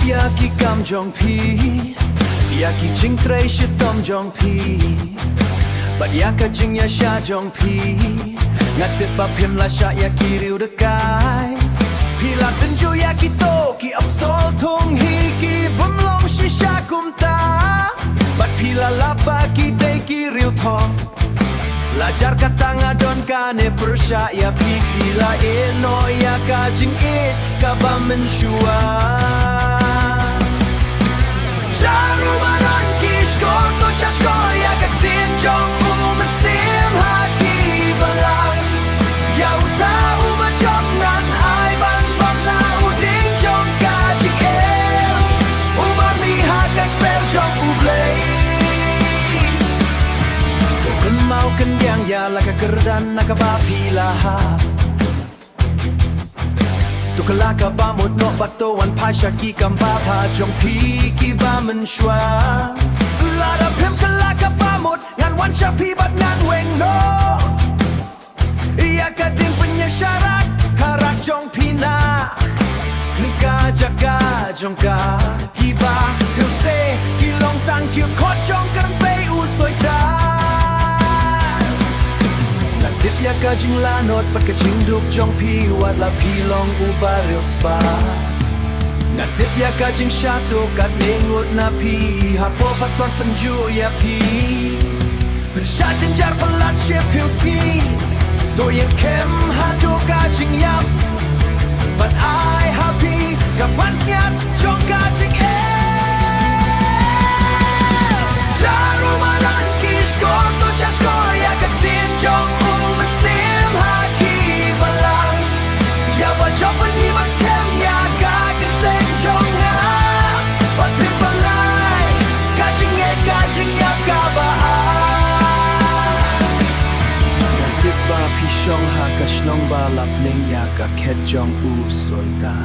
Yaki kam jong pi Yaki jing tray shit tom jong pi But yaka jing ya sha jong pi Ngatip pa phim la sha yaki riu de kai Pi la tin ju yaki to ki up stall thong hi ki bum long shi sha kum ta But pi la la pa ki day ki riu thong Lajar kata ngadon ka ne persya ya pi la e no ya ka jing e ka ba men shua Jaru manon kish ko to chas ko ya ka tin jong man sim ha ki balang ya uta ma chong nan ai ban bam na u ding jong ka jing e ma mi ha ka per jong u play mau kan yang ya laka kerdan nakaba pilaha tu kalaka ba mot no bato wan pa shaki kam ba pa jong pi ki ba man shwa la da pem kalaka ba mot ngan wan shapi bat ngan weng no ya ka ding punya syarat karak jong pina hika jaga jong ka hiba you say ki long tang cute khot jong kan pe u soi ta Tip ya ka jing la not pat ka jing duk jong pi wat la pi long u ba real spa Nga tip ya ka jing sha to kat ne ngut na pi ha po pat ton penju ya pi Pen sha jing jar pelat she pil ski to yes kem ha do ka jing yap But I happy ka pan snyat jong ka jing e Jaru manan kish ko to chas ko ya ka tin jong sim haki balang ya ba jopan ni mas kem ya ka ten jong na but balai kajing ya ka ba tip ba pi shong ha ka shnong ba lap ning ya ka khet jong u soita